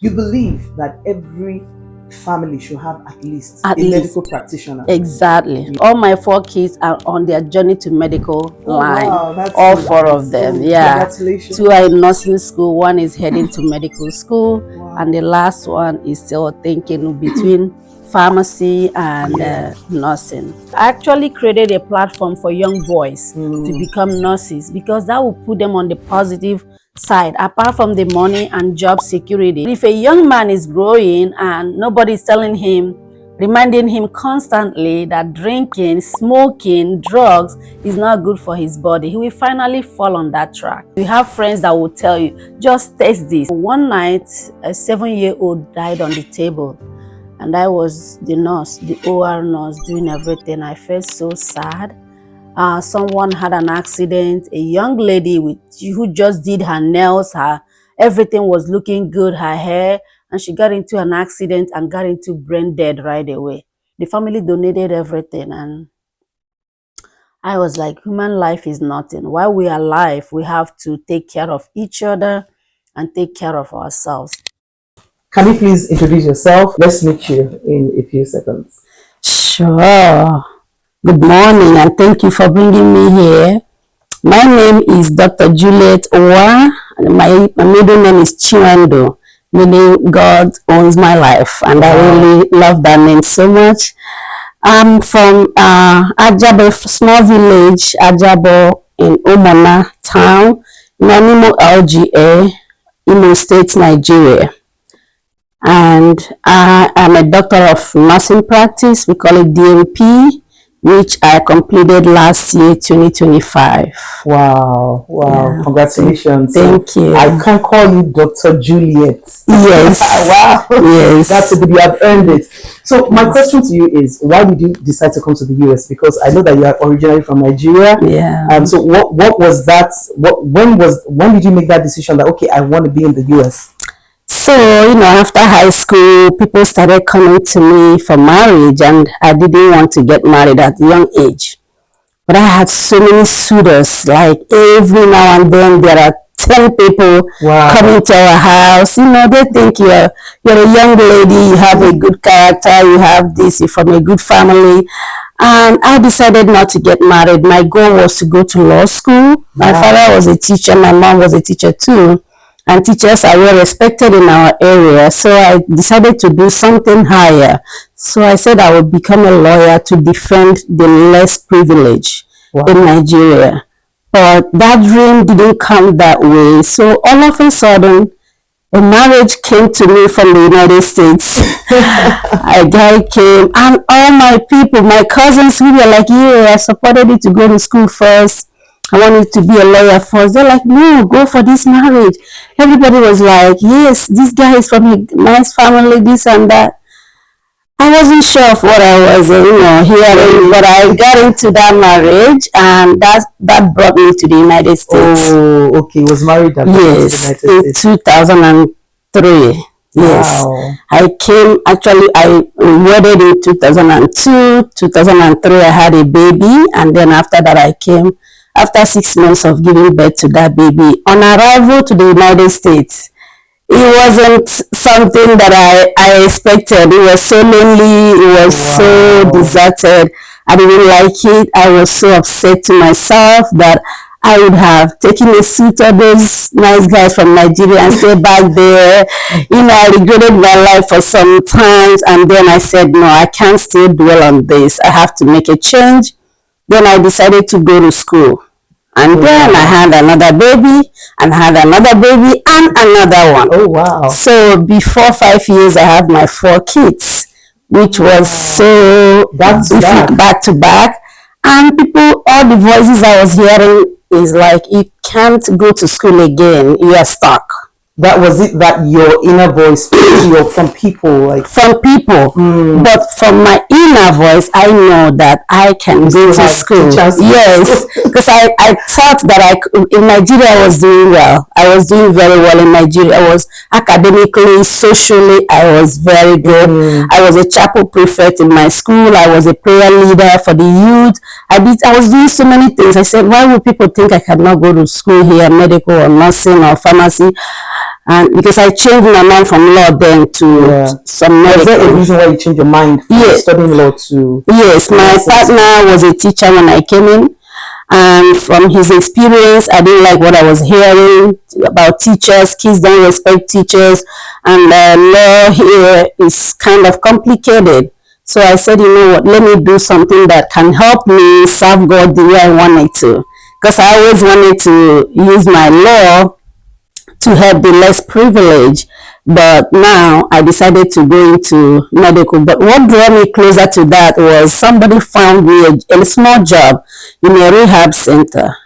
you believe that every family should have at least medical practitioner. Exactly. Yeah. All my 4 kids are on their journey to medical line. Wow, all 4 of them. Yeah. Congratulations. 2 are in nursing school, 1 is heading to medical school, and the last one is still thinking between pharmacy and nursing. I actually created a platform for young boys to become nurses because that will put them on the positive side, apart from the money and job security. If a young man is growing and nobody is telling him, reminding him constantly that drinking, smoking, drugs is not good for his body, he will finally fall on that track. You have friends that will tell you, just taste this. One night, a 7-year-old died on the table, and I was the nurse, the OR nurse, doing everything. I felt so sad. Someone had an accident, a young lady who just did her nails, everything was looking good, her hair, and she got into an accident and got into brain dead right away. The family donated everything, and I was like, human life is nothing. While we are alive, we have to take care of each other and take care of ourselves. Can you please introduce yourself? Let's meet you in a few seconds. Sure. Good morning, and thank you for bringing me here. My name is Dr. Juliet and my middle name is Chinwendu, meaning God owns my life, and I really love that name so much. I'm from Ajabo, small village, Ajabo in Omona town, Nanimo LGA, Imo State, Nigeria. And I am a doctor of nursing practice. We call it DNP, which I completed last year, 2025. Wow. Yeah. Congratulations. Thank you. I can call you Dr. Juliet. Yes. Wow. Yes. That's good. You have earned it. So my question to you is, why did you decide to come to the US? Because I know that you are originally from Nigeria. Yeah. So what was that? When did you make that decision that, okay, I want to be in the US? So, after high school, people started coming to me for marriage, and I didn't want to get married at a young age. But I had so many suitors, like every now and then there are 10 people coming to our house. They think you're a young lady, you have a good character, you have this, you're from a good family. And I decided not to get married. My goal was to go to law school. My father was a teacher, my mom was a teacher too. And teachers are well respected in our area. So I decided to do something higher. So I said I would become a lawyer to defend the less privileged in Nigeria. But that dream didn't come that way. So all of a sudden, a marriage came to me from the United States. A guy came, and all my people, my cousins, we were like, I supported you to go to school first. I wanted to be a lawyer first. They're like, no, go for this marriage. Everybody was like, yes, this guy is from a nice family, this and that. I wasn't sure of what I was, hearing, but I got into that marriage, and that brought me to the United States. Oh, okay. Was married at Yes, in 2003. Yes. Wow. I wedded in 2002, 2003, I had a baby, and then after that I came. After 6 months of giving birth to that baby, on arrival to the United States, it wasn't something that I expected. It was so lonely. It was so deserted. I didn't like it. I was so upset to myself that I would have taken a suit of those nice guys from Nigeria and stay back there. I regretted my life for some times, and then I said, no, I can't still dwell on this. I have to make a change. Then I decided to go to school. And then I had another baby, and another baby, and another one. Oh, wow. So before 5 years, I have my 4 kids, which was so back to back. And all the voices I was hearing is like, you can't go to school again, you are stuck. That was it, that your inner voice from people, but from my inner voice, I know that I can go to school. Yes, because I thought that in Nigeria I was doing well. I was doing very well in Nigeria. I was academically, socially, I was very good. I was a chapel prefect in my school. I was a prayer leader for the youth. I was doing so many things. I said, why would people think I cannot go to school here, medical or nursing or pharmacy? And because I changed my mind from law then to some medical. Is there a reason why you changed your mind from studying law to? Yes, my partner was a teacher when I came in. And from his experience, I didn't like what I was hearing about teachers. Kids don't respect teachers. And law here is kind of complicated. So I said, you know what, let me do something that can help me serve God the way I wanted to. Because I always wanted to use my law to help the less privileged. But now I decided to go into medical. But what drew me closer to that was somebody found me a small job in a rehab center,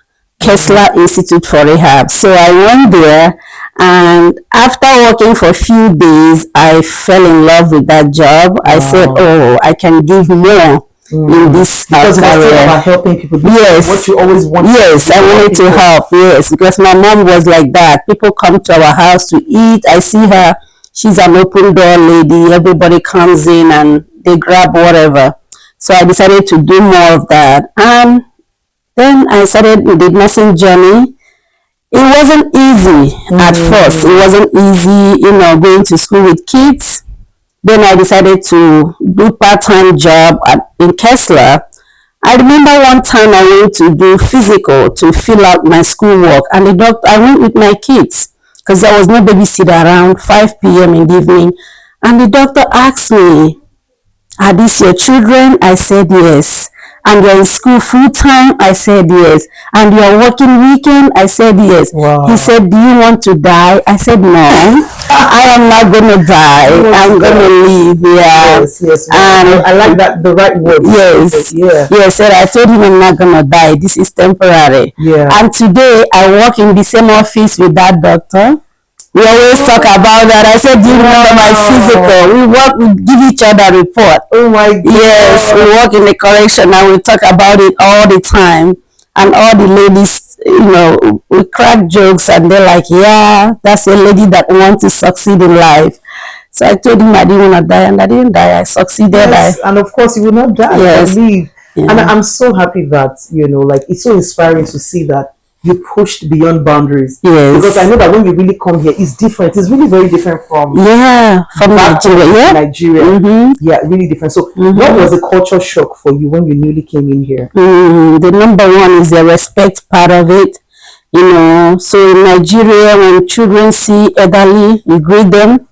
Kessler Institute for Rehab. So I went there, and after working for a few days, I fell in love with that job. I said, oh, I can give more in this because career. About helping people. Yes, what you always wanted. Yes, I wanted to help. Yes, because my mom was like that. People come to our house to eat. I see her. She's an open door lady. Everybody comes in and they grab whatever. So I decided to do more of that. And then I started with the nursing journey. It wasn't easy at first. It wasn't easy, going to school with kids. Then I decided to do part-time job in Kessler. I remember one time I went to do physical to fill out my schoolwork, and I went with my kids because there was no babysitter around 5 p.m. in the evening. And the doctor asked me, are these your children? I said yes. And you're in school full time? I said yes. And you're working weekend? I said yes. Wow. He said, do you want to die? I said no. I am not going to die. I'm going to live. Yeah. Yes. And I like that, the right word. Yes. Yeah. Yes. So I told him I'm not going to die. This is temporary. Yeah. And today I work in the same office with that doctor. We always talk about that. I said, do you remember my physical? We give each other a report. Oh my God. Yes, we work in the correction and we talk about it all the time. And all the ladies, we crack jokes and they're like, yeah, that's a lady that wants to succeed in life. So I told him I didn't want to die, and I didn't die. I succeeded. Yes, and of course you will not die. Yes. Live. Yeah. And I'm so happy that, it's so inspiring to see that you pushed beyond boundaries. Yes. Because I know that when you really come here, it's different. It's really very different from Nigeria. Yeah. Nigeria. Mm-hmm. Yeah, really different. So what was a culture shock for you when you newly came in here? The number one is the respect part of it. So in Nigeria, when children see elderly, you greet them,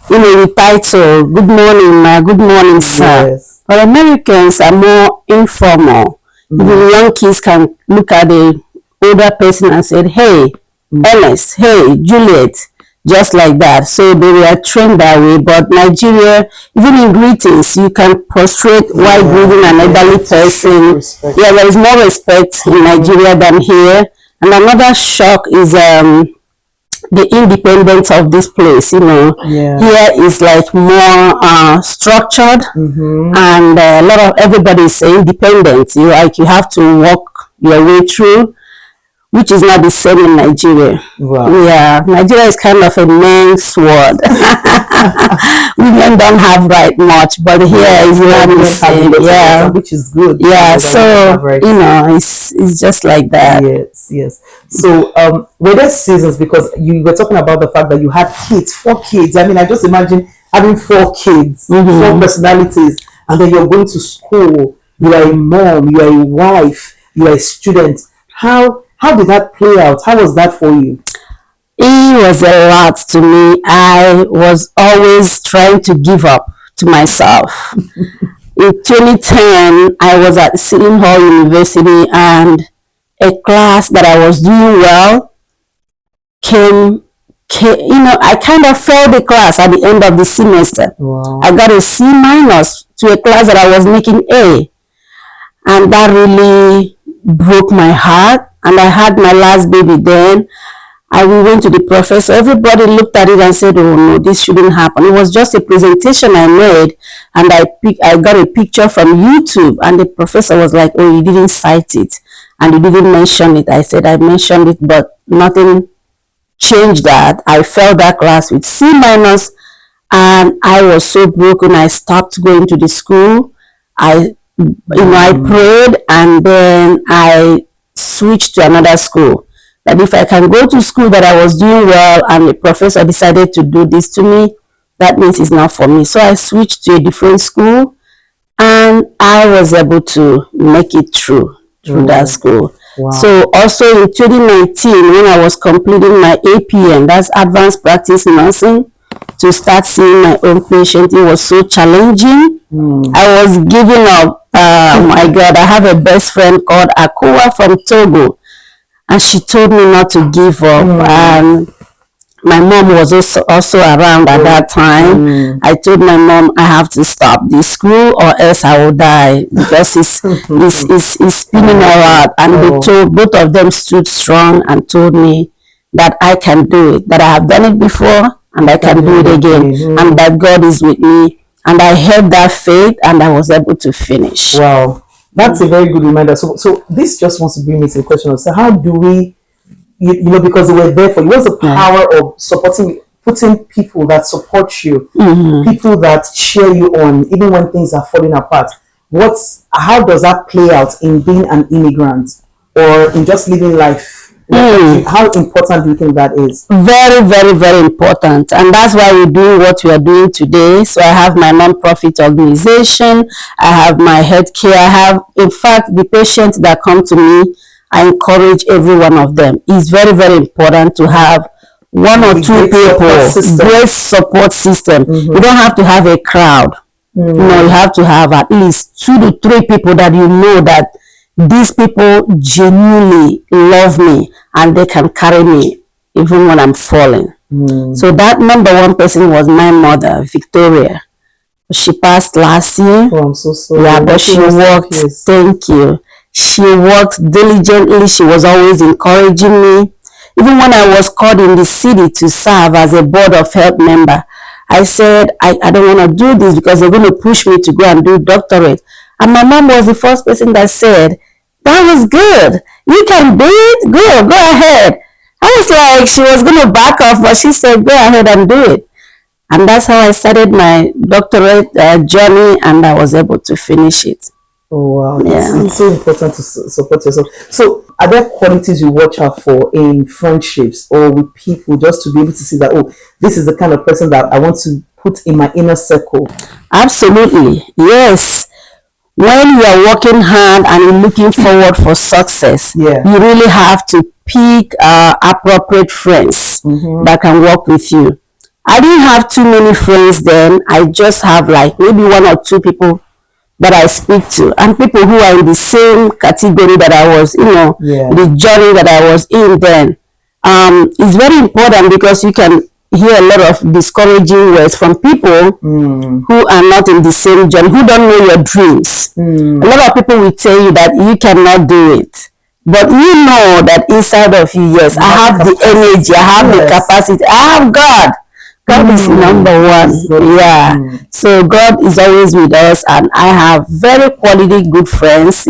with title, good morning, ma, good morning, sir. Yes. But Americans are more informal. Even young kids can look at the older person and said, hey, Ernest, hey, Juliet, just like that. So they were trained that way. But Nigeria, even in greetings, you can prostrate while greeting an elderly person. Yeah, there is more respect in Nigeria than here. And another shock is the independence of this place. Here is like more structured, and a lot of everybody is independent. You have to walk your way through, which is not the same in Nigeria. Wow. Yeah, Nigeria is kind of a men's world. Women don't have right much, but here is not the same. Yeah, which is good. Yeah, so it's just like that. Yes. So were there seasons, because you were talking about the fact that you had 4 kids. I mean, I just imagine having 4 kids, 4 personalities, and then you're going to school. You are a mom. You are a wife. You are a student. How did that play out? How was that for you? It was a lot to me. I was always trying to give up to myself. In 2010, I was at Seton Hall University, and a class that I was doing well came, I kind of failed the class at the end of the semester. Wow. I got a C- to a class that I was making A. And that really broke my heart. And I had my last baby then. We went to the professor. Everybody looked at it and said, oh no, this shouldn't happen. It was just a presentation I made, and I got a picture from YouTube, and the professor was like, oh, you didn't cite it and you didn't mention it. I said, I mentioned it, but nothing changed that. I failed that class with C-, and I was so broken. I stopped going to the school. I prayed, and then I switched to another school. that if I can go to school that I was doing well and the professor decided to do this to me, that means it's not for me. So I switched to a different school and I was able to make it through that school. Wow. So also in 2019, when I was completing my APN, that's Advanced Practice Nursing, to start seeing my own patient, it was so challenging. I was giving up. My God, I have a best friend called Akua from Togo, and she told me not to give up. And my mom was also around at that time. I told my mom I have to stop this school or else I will die, because it's spinning a lot. And they told, both of them stood strong and told me that I can do it, that I have done it before and I can do it again, and that God is with me. And I had that faith and I was able to finish. Wow, that's a very good reminder. So this just wants to bring me to the question of, so how do we, you know, because they were there for you, what's the power of supporting, putting people that support you, people that cheer you on, even when things are falling apart? How does that play out in being an immigrant or in just living life? How important do you think that is? Very, very, very important. And that's why we do what we are doing today. So I have my non-profit organization. I have my healthcare. I have, in fact, the patients that come to me, I encourage every one of them. It's very, very important to have one or two people, great support system. You don't have to have a crowd. No, you have to have at least 2 to 3 people that you know that these people genuinely love me and they can carry me even when I'm falling. So that number one person was my mother, Victoria. She passed last year. Oh, I'm so sorry. Yeah, but she worked. Thank you. She worked diligently. She was always encouraging me. Even when I was called in the city to serve as a board of health member, I said, I don't want to do this because they're going to push me to go and do doctorate. And my mom was the first person that said, that was good. You can do it. Go ahead. I was like, she was going to back off, but she said, go ahead and do it. And that's how I started my doctorate journey, and I was able to finish it. Oh, wow. It's so important to support yourself. So are there qualities you watch out for in friendships or with people, just to be able to see that, oh, this is the kind of person that I want to put in my inner circle? Absolutely. Yes. When you are working hard and you're looking forward for success, you really have to pick appropriate friends that can work with you. I didn't have too many friends then. I just have like maybe 1 or 2 people that I speak to, and people who are in the same category that I was, the journey that I was in then. It's very important because you can hear a lot of discouraging words from people who are not in the same journey, who don't know your dreams. A lot of people will tell you that you cannot do it. But you know that inside of you, yes, I have the energy, I have the capacity, I have God. God is number one. So God is always with us, and I have very quality good friends,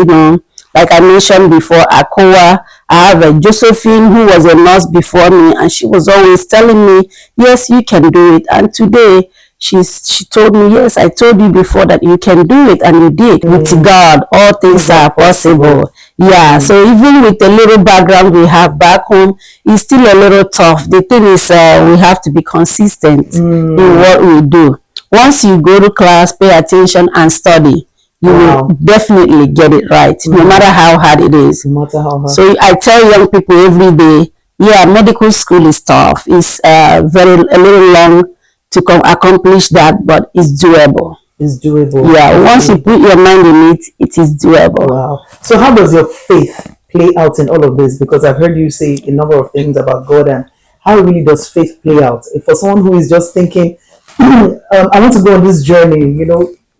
like I mentioned before, Akoa. I have a Josephine who was a nurse before me, and she was always telling me, yes, you can do it. And today she told me, yes, I told you before that you can do it, and you did. With God, all things are possible. So even with the little background we have back home, it's still a little tough. The thing is, we have to be consistent in what we do. Once you go to class, pay attention and study, you will definitely get it right, no matter how hard it is. No matter how hard. So I tell young people every day, medical school is tough. It's a little long to accomplish that, but it's doable. It's doable. Once you put your mind in it, it is doable. Wow. So how does your faith play out in all of this? Because I've heard you say a number of things about God, and how really does faith play out? For someone who is just thinking, I want to go on this journey,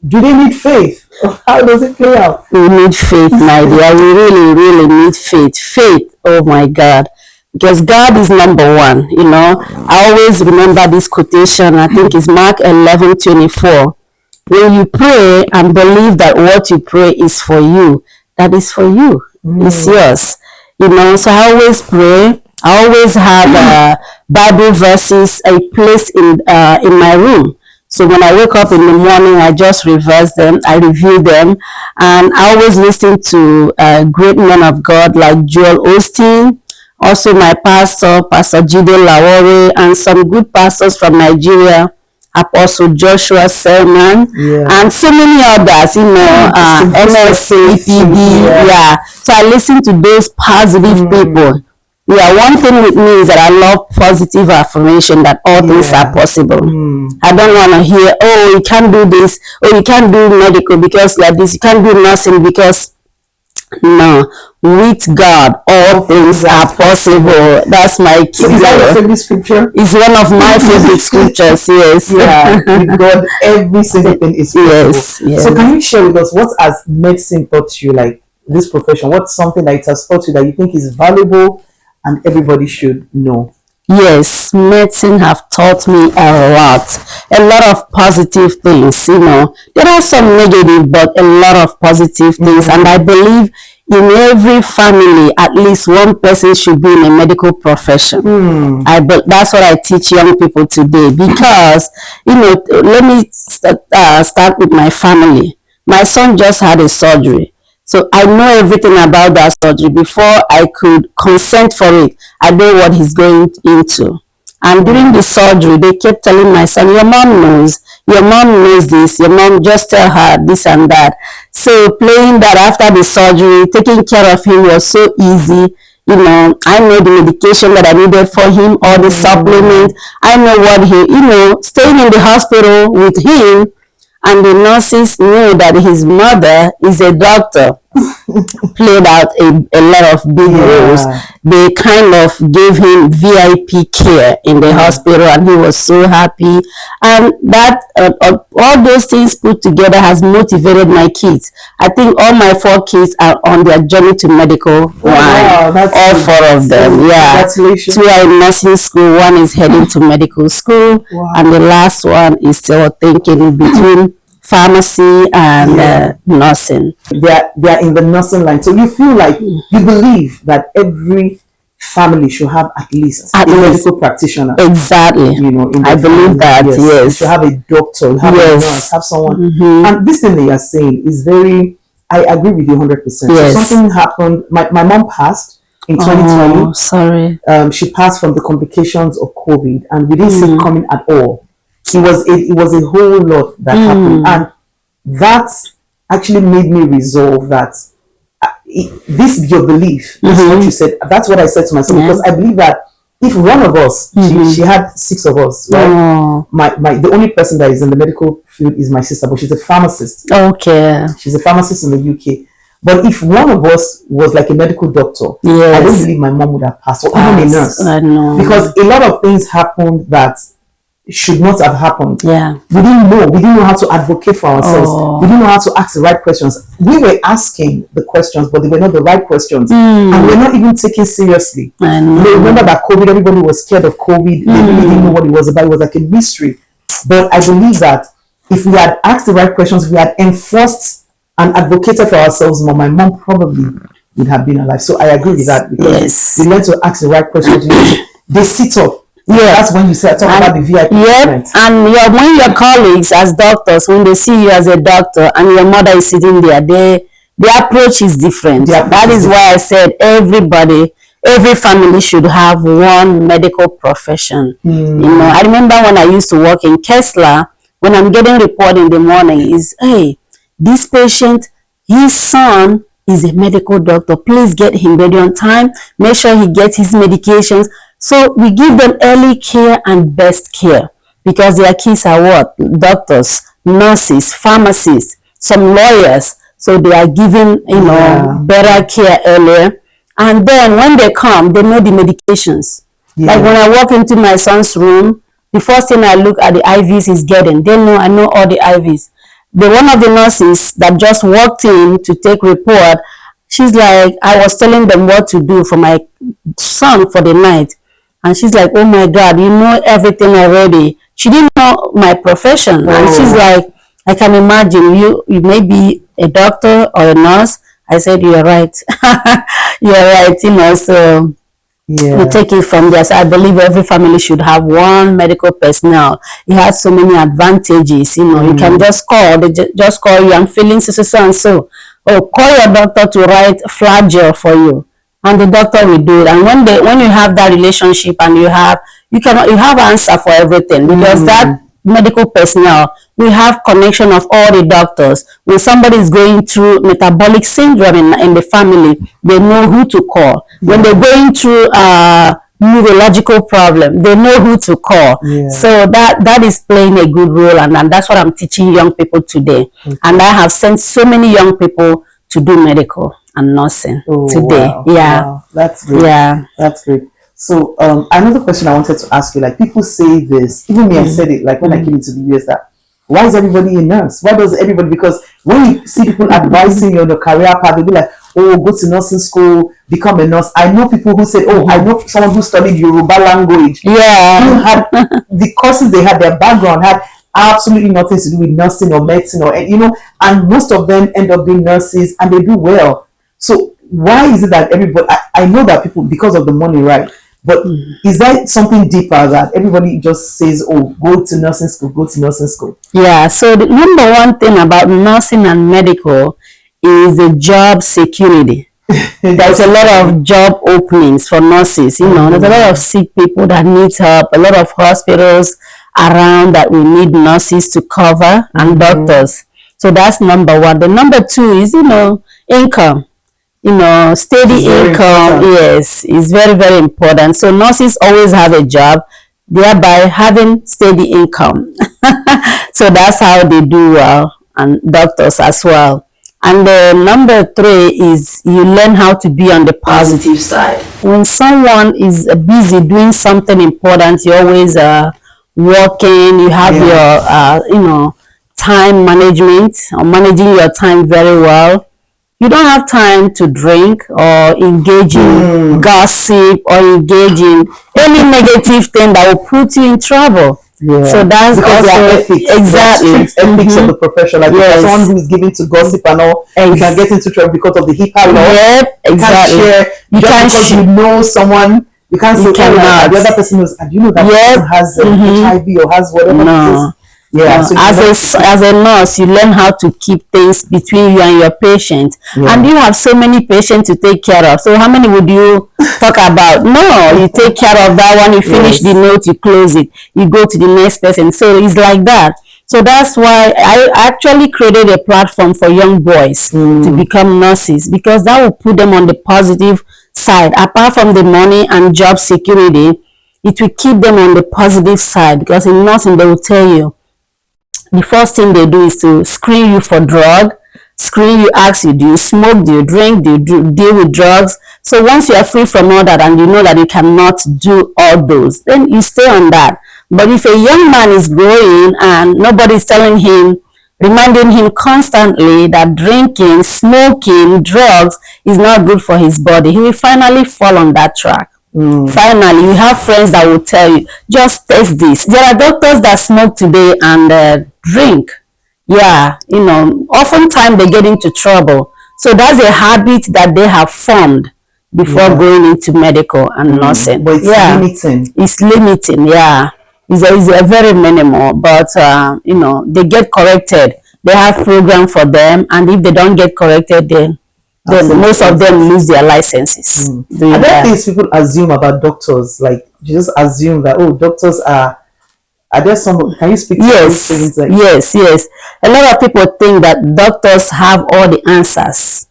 do they need faith? How does it play out? We need faith, my dear. We really, really need faith. Faith, oh my God. Because God is number one, I always remember this quotation. I think it's Mark 11:24. When you pray and believe that what you pray is for you, that is for you. It's yours. So I always pray. I always have Bible verses I place in my room. So when I wake up in the morning, I just reverse them, I review them, and I always listen to great men of God like Joel Osteen, Also my pastor, Pastor Jide Lawore, and some good pastors from Nigeria, Apostle Joshua Selman, and so many others, MSC, PD, So I listen to those positive people. Yeah, one thing with me is that I love positive affirmation that all things are possible. I don't want to hear, oh, you can't do this, oh, you can't do medical because you are this, you can't do nursing because, no, with God, all things are possible. That's my key. So is that your favorite scripture? It's one of my favorite scriptures, yes. Yeah, with God, every single thing is possible. Yes. So can you share with us what has medicine taught you, like this profession? What's something that it has taught you that you think is valuable and everybody should know? Yes, medicine have taught me a lot of positive things, There are some negative, but a lot of positive things. And I believe in every family, at least one person should be in a medical profession. That's what I teach young people today because, let me start with my family. My son just had a surgery. So I know everything about that surgery. Before I could consent for it, I know what he's going into. And during the surgery, they kept telling my son, your mom knows this, your mom, just tell her this and that. So playing that after the surgery, taking care of him was so easy. I know the medication that I needed for him, all the supplements. I know what staying in the hospital with him, and the nurses knew that his mother is a doctor. Played out a lot of big roles. They kind of gave him VIP care in the hospital, and he was so happy. And that all those things put together has motivated my kids. I think all my 4 kids are on their journey to medical line. All 4 of them. Yeah. 2 are in nursing school. 1 is heading to medical school, and the last one is still thinking between pharmacy and nursing. They are in the nursing line. So you feel like you believe that every family should have at least a medical practitioner. Exactly. I believe that. Yes. You should have a doctor. Have a nurse. Have someone. And this thing that you are saying is very. I agree with you 100%. Yes. So something happened. My mom passed in 2020. Oh, sorry. She passed from the complications of COVID, and we didn't see it coming at all. It was a whole lot that happened, and that actually made me resolve that this is your belief. This is what you said. That's what I said to myself, because I believe that if one of us, she had 6 of us, right? The only person that is in the medical field is my sister, but she's a pharmacist. Okay. She's a pharmacist in the UK. But if one of us was like a medical doctor, I don't believe my mom would have passed, or even a nurse. I know. Because a lot of things happened that should not have happened. Yeah. We didn't know how to advocate for ourselves. We didn't know how to ask the right questions. We were asking the questions, but they were not the right questions. And we're not even taken seriously. I know. Remember that COVID, everybody was scared of COVID. They really didn't know what it was about. It was like a mystery. But I believe that if we had asked the right questions, if we had enforced and advocated for ourselves more, my mom probably would have been alive. So I agree with that, because they learn to ask the right questions. They sit up. Yeah, that's when you talk about the VIP. And when your colleagues as doctors, when they see you as a doctor and your mother is sitting there, their approach is different. That is why I said every family should have one medical profession. I remember when I used to work in Kessler, when I'm getting report in the morning is, hey, this patient, his son is a medical doctor. Please get him ready on time. Make sure he gets his medications. So we give them early care and best care, because their kids are what? Doctors, nurses, pharmacists, some lawyers. So they are given, better care earlier. And then when they come, they know the medications. Like when I walk into my son's room, the first thing I look at the IVs he's getting. I know all the IVs. One of the nurses that just walked in to take report, she's like, I was telling them what to do for my son for the night. And she's like, oh my God, you know everything already. She didn't know my profession. And she's like, I can imagine you may be a doctor or a nurse. I said, you're right. You're right, so we take it from there. So I believe every family should have one medical personnel. It has so many advantages, you can just call. They just call you, I'm feeling so and so. Or call your doctor to write flagyl for you. and the doctor will do it. And when you have that relationship and you have answer for everything, because that medical personnel, we have connection of all the doctors. When somebody is going through metabolic syndrome in the family, they know who to call. When they're going through neurological problem, they know who to call. So that is playing a good role, and that's what I'm teaching young people today. And I have sent so many young people to do medical and nursing today. Wow. Yeah. Wow. That's great. Yeah. That's great. So another question I wanted to ask you, like people say this, even me, I said it like when I came into the US, that why is everybody a nurse? Why does everybody? Because when you see people advising you on the career path, they'll be like, oh, go to nursing school, become a nurse. I know people who said, oh, I know someone who studied Yoruba language. Yeah. Who had the courses they had, their background had absolutely nothing to do with nursing or medicine, or and most of them end up being nurses and they do well. So why is it that everybody? I know that people, because of the money, right? But is there something deeper that everybody just says, oh, go to nursing school, go to nursing school? Yeah, so the number one thing about nursing and medical is the job security. There's a lot of job openings for nurses, there's a lot of sick people that need help, a lot of hospitals around that we need nurses to cover, and doctors. So that's number one. The number two is, income. Steady income, yes, is very, very important. So nurses always have a job, thereby having steady income. So that's how they do well, and doctors as well. And number three is you learn how to be on the positive side. When someone is busy doing something important, you're always working, you have your, time management, or managing your time very well. You don't have time to drink or engage in gossip or engage in any negative thing that will put you in trouble. Yeah. So that's because also ethics, exactly ethics of the profession. Like someone who is given to gossip and all, you can get into trouble because of the HIPAA law. Yep, exactly. You can't share. You know someone. You can't say, oh, the other person knows. Do you know that person has HIV or has whatever it is? Yeah. So as a nurse, you learn how to keep things between you and your patient, and you have so many patients to take care of. So how many would you talk about? No, you take care of that one. You finish the note, you close it, you go to the next person. So it's like that. So that's why I actually created a platform for young boys to become nurses, because that will put them on the positive side. Apart from the money and job security, it will keep them on the positive side, because in nursing they will tell you, the first thing they do is to screen you for drug, ask you, do you smoke, do you drink, do you deal with drugs? So once you are free from all that and you know that you cannot do all those, then you stay on that. But if a young man is growing and nobody is telling him, reminding him constantly that drinking, smoking, drugs is not good for his body, he will finally fall on that track. Finally, you have friends that will tell you, just taste this. There are doctors that smoke today and drink. Yeah, oftentimes they get into trouble. So that's a habit that they have formed before going into medical and nursing. But it's limiting. It's limiting, yeah. It's a very minimal, but they get corrected. They have program for them, and if they don't get corrected, then most of them lose their licenses. And there things people assume about doctors, like you just assume that doctors are there some? Can you speak to these things? Yes. A lot of people think that doctors have all the answers.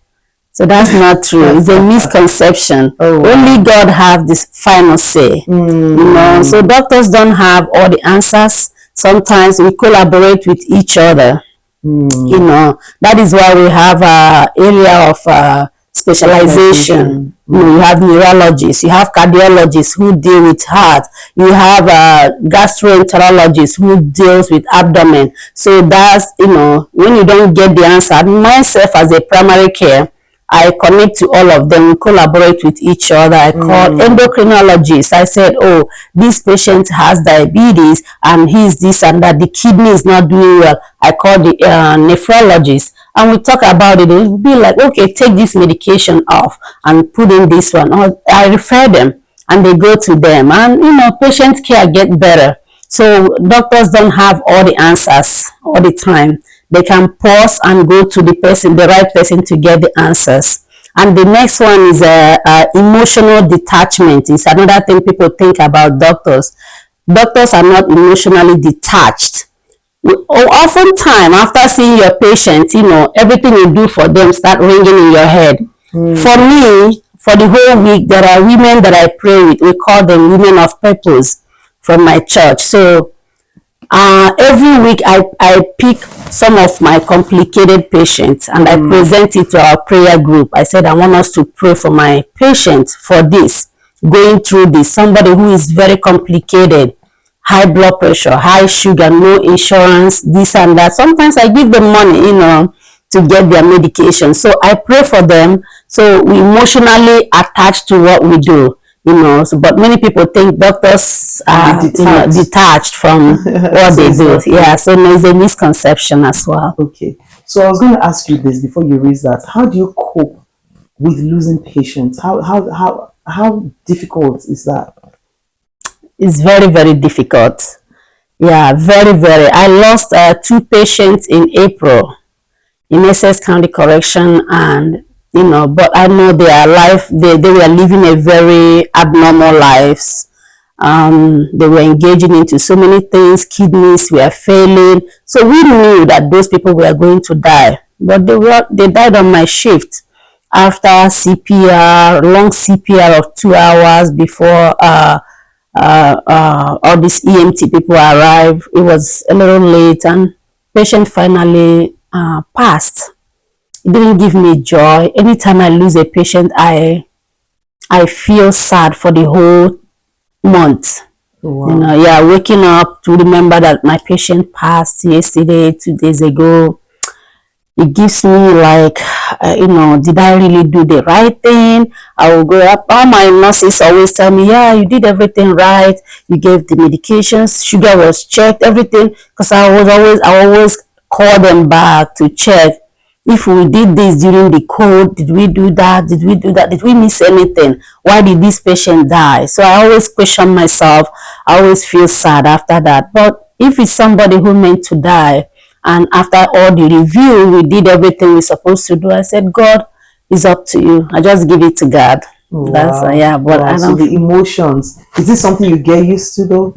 So that's not true. It's a misconception. Only God have this final say. So doctors don't have all the answers. Sometimes we collaborate with each other. That is why we have an area of specialization. You have neurologists, you have cardiologists who deal with heart, you have gastroenterologists who deals with abdomen. So that's, when you don't get the answer, myself as a primary care, I connect to all of them, we collaborate with each other. I call endocrinologists. I said, this patient has diabetes and he's this and that. The kidney is not doing well. I call the nephrologist and we talk about it. It will be like, okay, take this medication off and put in this one. Or I refer them and they go to them. And, patient care get better. So doctors don't have all the answers all the time. They can pause and go to the right person to get the answers. And the next one is emotional detachment. It's another thing people think about doctors. Doctors are not emotionally detached. Oftentimes, after seeing your patient, everything you do for them start ringing in your head. For me, for the whole week, there are women that I pray with. We call them women of purpose from my church. So every week I pick some of my complicated patients and I present it to our prayer group. I said, I want us to pray for my patients for this, going through this. Somebody who is very complicated, high blood pressure, high sugar, no insurance, this and that. Sometimes I give them money, to get their medication. So I pray for them. So we emotionally attach to what we do. But many people think doctors are detached from what they do. Yeah, so there's a misconception as well. Okay, so I was going to ask you this before you raise that. How do you cope with losing patients? How difficult is that? It's very, very difficult. Yeah, very, very. I lost 2 patients in April in Essex County Correction, and but I know their life, they were living a very abnormal lives. They were engaging into so many things. Kidneys were failing, so we knew that those people were going to die, but they died on my shift after CPR, long CPR of 2 hours before all these EMT people arrived. It was a little late and patient finally passed. It didn't give me joy. Anytime I lose a patient, I feel sad for the whole month. Wow. Waking up to remember that my patient passed yesterday, 2 days ago. It gives me like, did I really do the right thing? I will go up. All my nurses always tell me, yeah, you did everything right. You gave the medications, sugar was checked, everything. Because I always call them back to check. If we did this during the code, did we do that? Did we do that? Did we miss anything? Why did this patient die? So I always question myself. I always feel sad after that. But if it's somebody who meant to die, and after all the review, we did everything we're supposed to do, I said, God, it's up to you. I just give it to God. Wow. But wow. So the emotions, is this something you get used to though?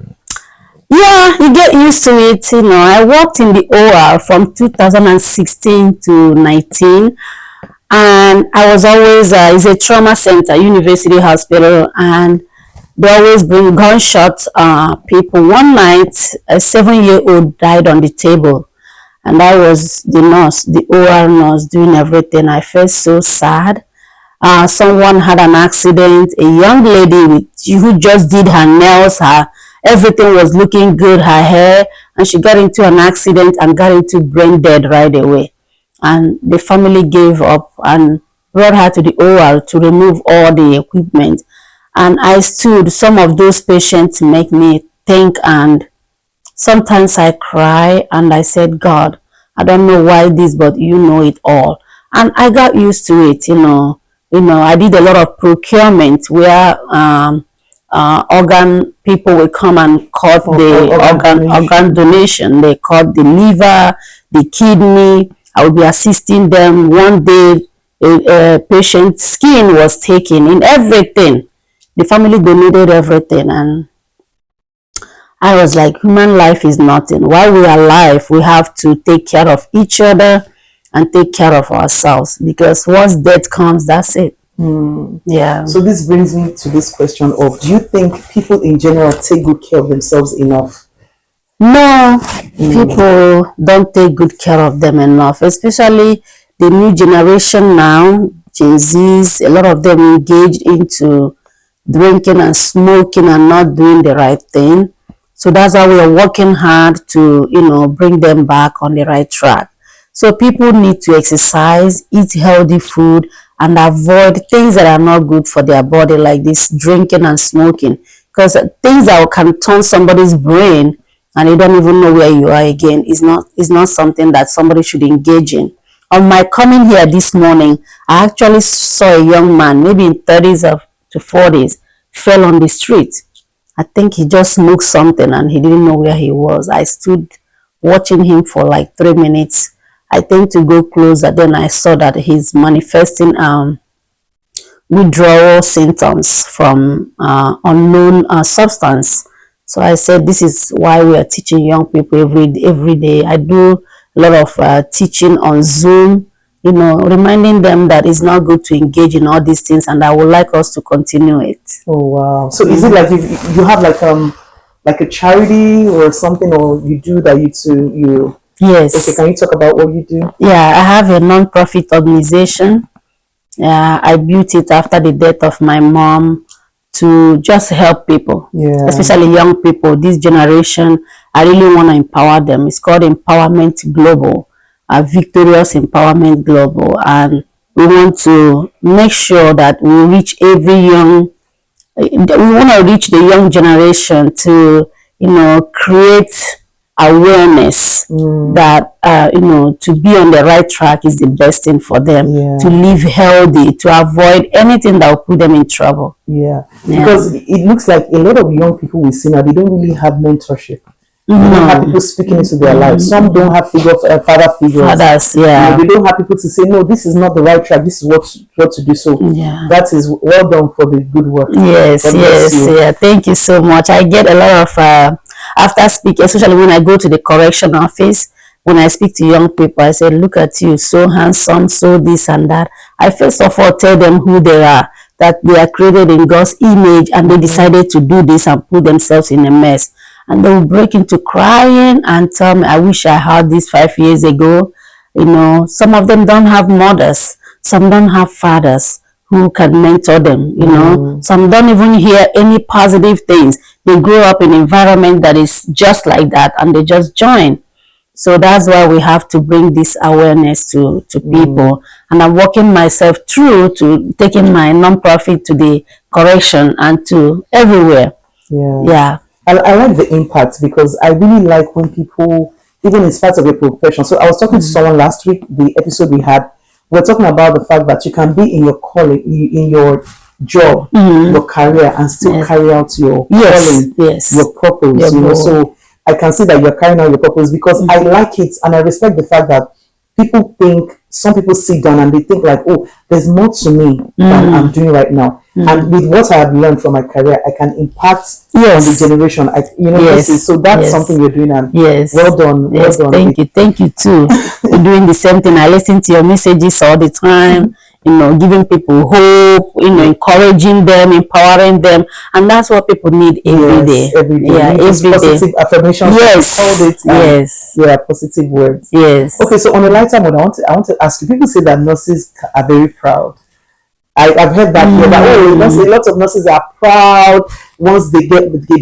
Yeah, you get used to it. I worked in the OR from 2016 to 19, and I was always, it's a trauma center, university hospital, and they always bring gunshot people. One night, a 7-year-old died on the table, and I was the nurse, the OR nurse, doing everything. I felt so sad. Someone had an accident, a young lady who just did her nails, everything was looking good, her hair, and she got into an accident and got into brain dead right away. And the family gave up and brought her to the OR to remove all the equipment. And I stood. Some of those patients make me think, and sometimes I cry and I said, God, I don't know why this, but you know it all. And I got used to it, I did a lot of procurement where organ people will come and cut the organ donation. They cut the liver, the kidney. I will be assisting them. One day, a patient's skin was taken in everything. The family donated everything, and I was like, human life is nothing. While we are alive, we have to take care of each other and take care of ourselves, because once death comes, that's it. Yeah. So this brings me to this question of, do you think people in general take good care of themselves enough? No, people don't take good care of them enough, especially the new generation now, Gen Zs. A lot of them engaged into drinking and smoking and not doing the right thing. So that's why we are working hard to, bring them back on the right track. So people need to exercise, eat healthy food, and avoid things that are not good for their body, like this drinking and smoking, because things that can turn somebody's brain and you don't even know where you are again is not something that somebody should engage in. On my coming here this morning, I actually saw a young man, maybe in 30s to 40s, fell on the street. I think he just smoked something and he didn't know where he was. I stood watching him for like 3 minutes. I tend to go closer. Then I saw that he's manifesting withdrawal symptoms from unknown substance. So I said, this is why we are teaching young people every day. I do a lot of teaching on Zoom, reminding them that it's not good to engage in all these things, and I would like us to continue it. Oh wow! So is it like you have like a charity or something, or you do that you? Yes. Okay, can you talk about what you do? Yeah, I have a non-profit organization. I built it after the death of my mom to just help people, especially young people. This generation, I really want to empower them. It's called Empowerment Global, Victorious Empowerment Global, and we want to make sure that we reach we want to reach the young generation to, create awareness that, to be on the right track is the best thing for them, to live healthy, to avoid anything that will put them in trouble. Because it looks like a lot of young people we see now, they don't really have mentorship. They don't have people speaking into their lives. Some don't have father figures. Fathers, they don't have people to say, no, this is not the right track. This is what to do. So that is well done for the good work. Yes. Thank you so much. I get a lot of after speaking, especially when I go to the correction office, when I speak to young people, I say, look at you, so handsome, so this and that. I first of all tell them who they are, that they are created in God's image, and they decided to do this and put themselves in a mess. And they will break into crying and tell me, I wish I had this 5 years ago. Some of them don't have mothers. Some don't have fathers who can mentor them. Some don't even hear any positive things. They grow up in an environment that is just like that, and they just join. So that's why we have to bring this awareness to people. And I'm working myself through to taking my nonprofit to the correction and to everywhere. I like the impact, because I really like when people, even in spite of your profession. So I was talking to someone last week, the episode we had, we're talking about the fact that you can be in your calling, in your job, your career, and still carry out your calling, your purpose. So I can see that you're carrying out your purpose, because I like it, and I respect the fact that some people sit down and they think like, oh, there's more to me than I'm doing right now. And with what I have learned from my career, I can impact on the generation. So that's something you're doing, and well done. Well done. Thank you too. You're doing the same thing. I listen to your messages all the time. Giving people hope, encouraging them, empowering them, and that's what people need every day. Every day. Positive affirmations. Positive words. Okay, so on a lighter note, I want to ask you. People say that nurses are very proud. I've heard that a lot of nurses are proud once they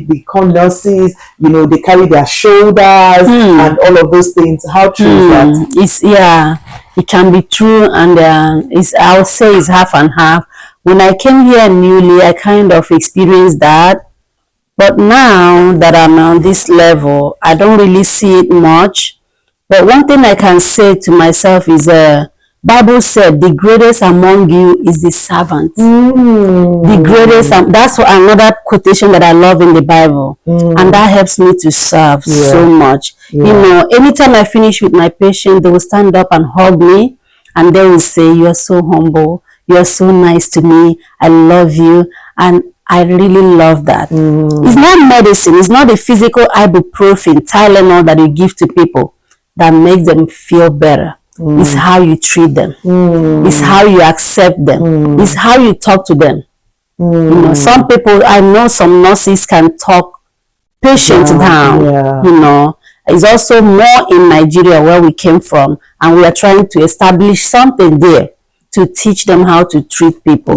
become nurses. They carry their shoulders and all of those things. How true is that? It can be true, and I would say it's half and half. When I came here newly, I kind of experienced that, but now that I'm on this level, I don't really see it much. But one thing I can say to myself is, Bible said, the greatest among you is the servant. The greatest, that's another quotation that I love in the Bible. And that helps me to serve so much. Anytime I finish with my patient, they will stand up and hug me, and they will say, you're so humble, you're so nice to me, I love you. And I really love that. It's not medicine, it's not the physical ibuprofen, Tylenol that you give to people that makes them feel better. It's how you treat them. It's how you accept them. It's how you talk to them. Some people, I know some nurses can talk patients down. It's also more in Nigeria, where we came from, and we are trying to establish something there to teach them how to treat people.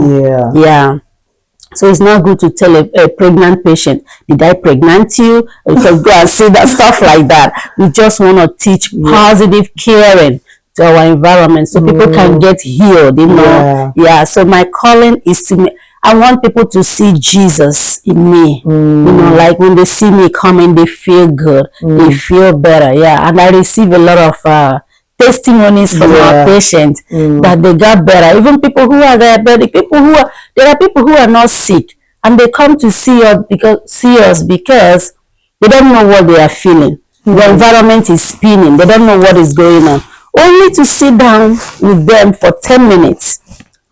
So it's not good to tell a pregnant patient, did I pregnant you? Because go and say that stuff like that. We just want to teach positive caring to our environment, so people can get healed. So my calling is I want people to see Jesus in me. Like when they see me coming, they feel good, they feel better. And I receive a lot of testimonies from our patients that they got better. Even people who are diabetic, there are people who are not sick, and they come to see us because they don't know what they are feeling. The environment is spinning. They don't know what is going on. Only to sit down with them for 10 minutes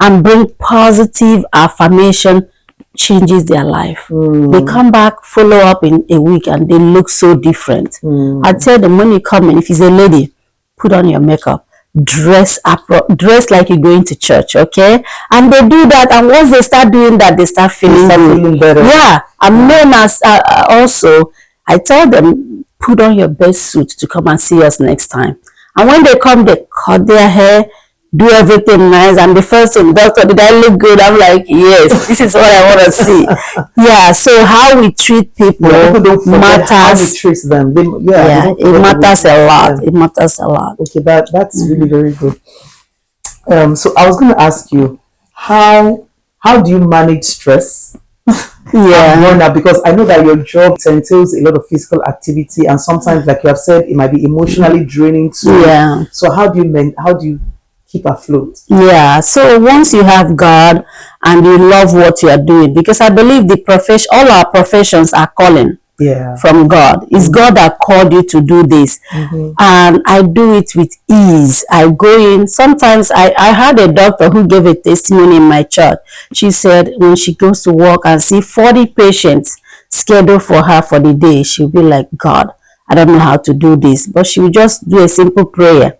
and bring positive affirmation, changes their life. They come back, follow up in a week, and they look so different. I tell them, when you come in, if it's a lady, put on your makeup, dress like you're going to church, okay? And they do that, and once they start doing that, they start feeling better. Yeah, I'm known as also, I tell them, put on your best suit to come and see us next time. And when they come, they cut their hair, do everything nice, and the first thing, doctor, did I look good? I'm like, yes, this is what I want to see. Yeah, so how we treat people, matters. How we treat them. It matters a lot. It matters a lot. Okay, that's really very good. So I was going to ask you, how do you manage stress? Burnout, because I know that your job entails a lot of physical activity, and sometimes, like you have said, it might be emotionally draining too. Yeah. So how do you keep afloat? Yeah. So once you have God and you love what you are doing, because I believe all our professions are calling from God. It's God that called you to do this. And I do it with ease. I go in. Sometimes I had a doctor who gave a testimony in my church. She said when she goes to work and see 40 patients scheduled for her for the day, she'll be like, God, I don't know how to do this. But she will just do a simple prayer,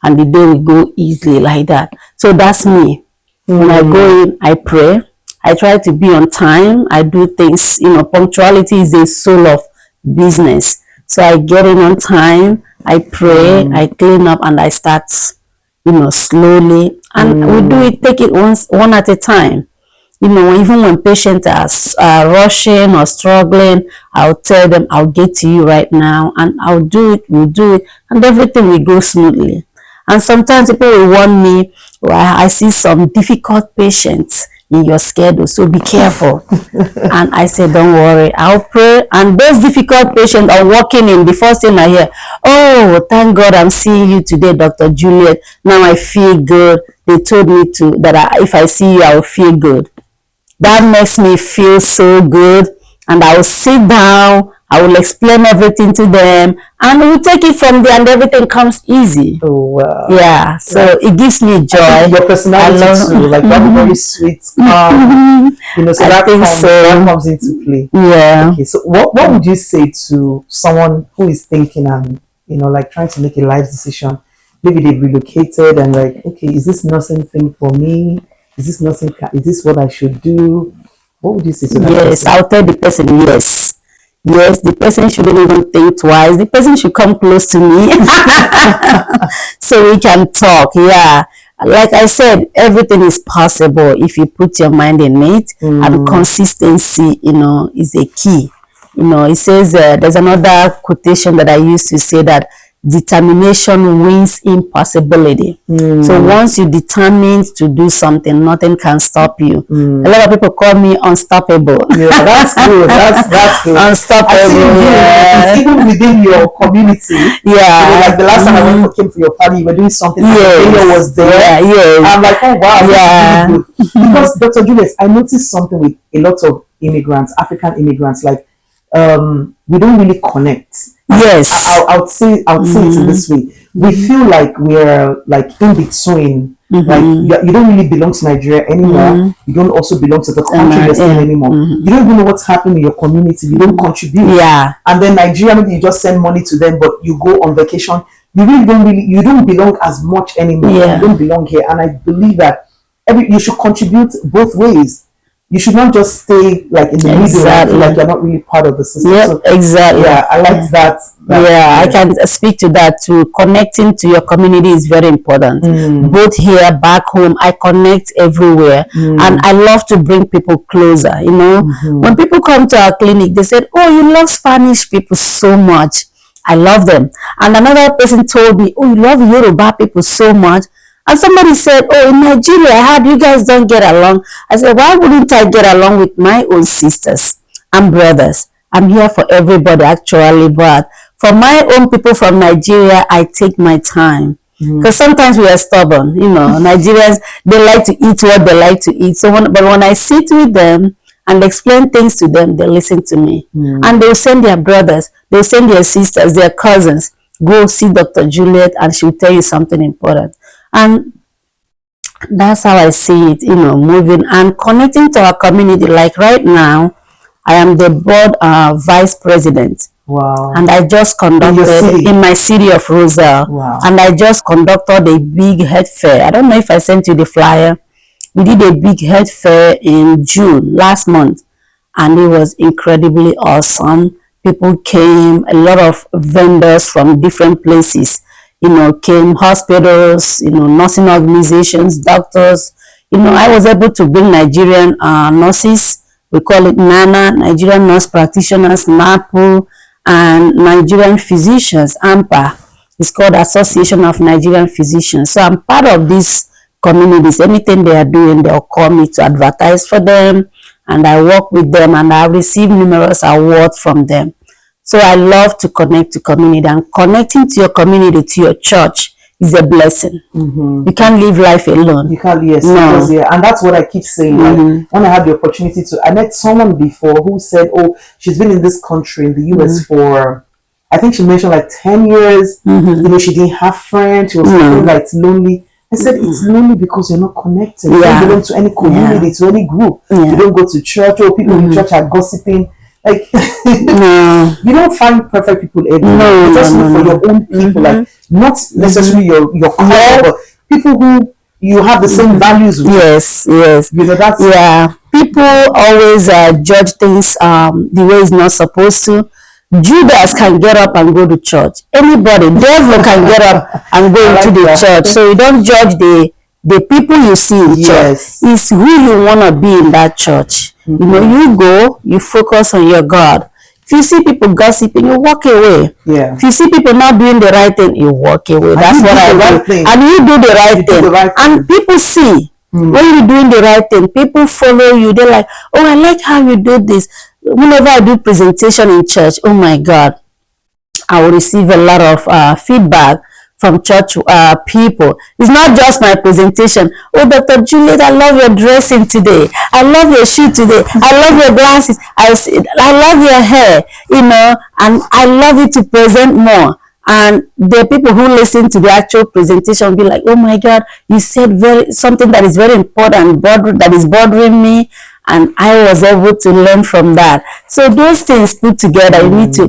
and the day will go easily like that. So that's me. When I go in, I pray. I try to be on time. I do things, punctuality is the soul of business. So I get in on time. I pray. I clean up, and I start, slowly. And we do it, take it one at a time. Even when patients are rushing or struggling, I'll tell them, I'll get to you right now, and I'll do it, we'll do it, and everything will go smoothly. And sometimes people will warn me, I see some difficult patients in your schedule, so be careful. And I say, don't worry, I'll pray. And those difficult patients are walking in, the first thing I hear, oh, thank God I'm seeing you today, Dr. Juliet. Now I feel good. They told me that if I see you, I will feel good. That makes me feel so good. And I will sit down, I will explain everything to them, and we'll take it from there, and everything comes easy. Oh, wow. Yeah, so it gives me joy. Your personality too, like very sweet, calm, so that comes into play. Yeah. Okay, so what would you say to someone who is thinking and, like trying to make a life decision? Maybe they've relocated and like, okay, is this nursing thing for me? Is this what I should do? What would you say to that person? I'll tell the person yes. Yes, the person shouldn't even think twice. The person should come close to me so we can talk. Yeah. Like I said, everything is possible if you put your mind in it, and consistency, is a key. It says, there's another quotation that I used to say that determination wins impossibility. So once you determine to do something, nothing can stop you. A lot of people call me unstoppable. Yeah, that's good. That's good. Unstoppable. It's even within your community. Yeah. Like the last time I came for your party, you were doing something. Yes. Was there. Yeah. I'm like, oh wow. Yeah. Really good. Because Dr. Juliet, I noticed something with a lot of immigrants, African immigrants, like we don't really connect. Yes. I would say it in this way. We feel like we're like in between. Like you don't really belong to Nigeria anymore. You don't also belong to the country you're still anymore. You don't even know what's happening in your community. You don't contribute. Yeah. And then Nigeria, maybe you just send money to them, but you go on vacation. You don't belong as much anymore. You don't belong here. And I believe that you should contribute both ways. You should not just stay like in the middle, like you're not really part of the system. Yeah, exactly. Yeah, I like that. I can speak to that too. Connecting to your community is very important. Both here, back home, I connect everywhere, and I love to bring people closer. When people come to our clinic, they said, "Oh, you love Spanish people so much." I love them. And another person told me, "Oh, you love Yoruba people so much." And somebody said, "Oh, in Nigeria, I heard you guys don't get along." I said, "Why wouldn't I get along with my own sisters and brothers? I'm here for everybody, actually. But for my own people from Nigeria, I take my time. Because sometimes we are stubborn. Nigerians, they like to eat what they like to eat. But when I sit with them and explain things to them, they listen to me. And they'll send their brothers, they'll send their sisters, their cousins. Go see Dr. Juliet, and she'll tell you something important. And That's how I see it, moving and connecting to our community. Like right now, I am the board vice president. Wow. And I just conducted in my city of Roselle. Wow. And I just conducted a big head fair. I don't know if I sent you the flyer. We did a big head fair in June last month, and it was incredibly awesome. People came, a lot of vendors from different places, came, hospitals, nursing organizations, doctors. I was able to bring Nigerian nurses. We call it NANA, Nigerian Nurse Practitioners, NAPU, and Nigerian Physicians, AMPA. It's called Association of Nigerian Physicians. So I'm part of these communities. Anything they are doing, they'll call me to advertise for them, and I work with them, and I receive numerous awards from them. So I love to connect to community, and connecting to your community, to your church, is a blessing. You can't live life alone. You can't, yes. No. Because, yeah, and that's what I keep saying. Like, when I had the opportunity to, I met someone before who said, oh, she's been in this country, in the US for, I think she mentioned like 10 years. She didn't have friends. She was feeling like it's lonely. I said, it's lonely because you're not connected. You don't belong to any community, to any group. You don't go to church, or people in church are gossiping. Like, you don't find perfect people everywhere. You just look for your own people, like not necessarily your color, but people who you have the same values with. Yes. That's people always judge things the way it's not supposed to. Judas can get up and go to church. Anybody, devil can get up and go into the church. So you don't judge the people you see in church. It's who you want to be in that church. You go, you focus on your God. If you see people gossiping, you walk away. If you see people not doing the right thing, you walk away. That's what I want. And you do the right thing. And people see when you're doing the right thing, people follow you. They're like, oh, I like how you do this. Whenever I do presentation in church, oh my God, I will receive a lot of feedback from church people. It's not just my presentation. Oh, Dr. Juliet, I love your dressing today. I love your shoe today. I love your glasses. I love your hair, and I love you to present more. And the people who listen to the actual presentation will be like, oh my God, you said something that is very important, that is bothering me. And I was able to learn from that. So those things put together,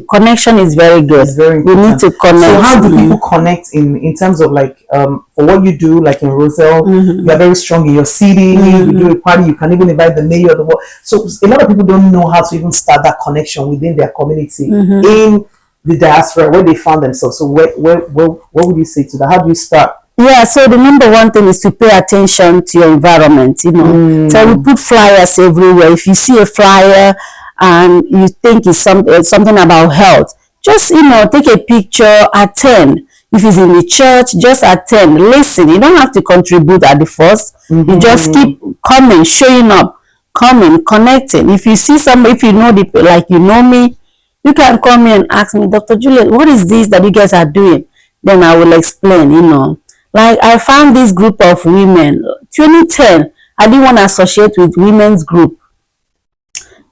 connection is very good. It's very important. We need to connect. So how do people connect in terms of like, for what you do, like in Roselle, you are very strong in your city, you do a party, you can even invite the mayor of the world. So a lot of people don't know how to even start that connection within their community in the diaspora where they found themselves. So what would you say to that? How do you start? Yeah, so the number one thing is to pay attention to your environment, So we put flyers everywhere. If you see a flyer and you think it's something about health, just, take a picture, attend. If it's in the church, just attend, listen. You don't have to contribute at the first. You just keep coming, showing up, coming, connecting. If you see somebody, if you know like you know me, you can come here and ask me, Dr. Juliet, what is this that you guys are doing? Then I will explain, Like I found this group of women, 2010, I didn't want to associate with women's group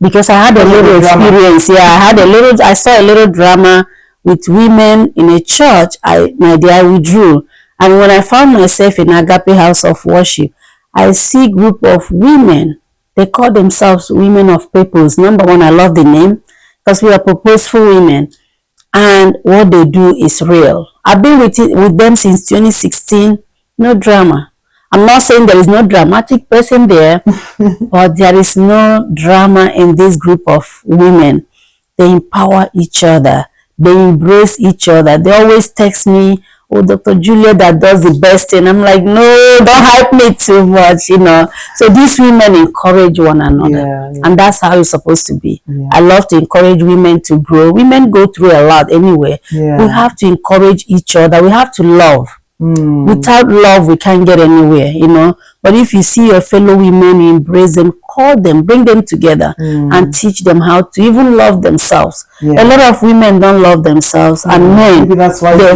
because I had a little experience. I saw a little drama with women in a church. I withdrew. And when I found myself in Agape House of Worship, I see a group of women. They call themselves Women of Purpose. Number one, I love the name because we are purposeful women. And what they do is real. I've been with them since 2016. No drama. I'm not saying there is no dramatic person there, but there is no drama in this group of women. They empower each other. They embrace each other. They always text me, oh, Dr. Juliet that does the best thing. I'm like, no, don't hype me too much, So these women encourage one another. And that's how it's supposed to be. I love to encourage women to grow. Women go through a lot anyway. We have to encourage each other. We have to love. Without love, we can't get anywhere, But if you see your fellow women, you embrace them, call them, bring them together and teach them how to even love themselves. A lot of women don't love themselves, and men, maybe that's why they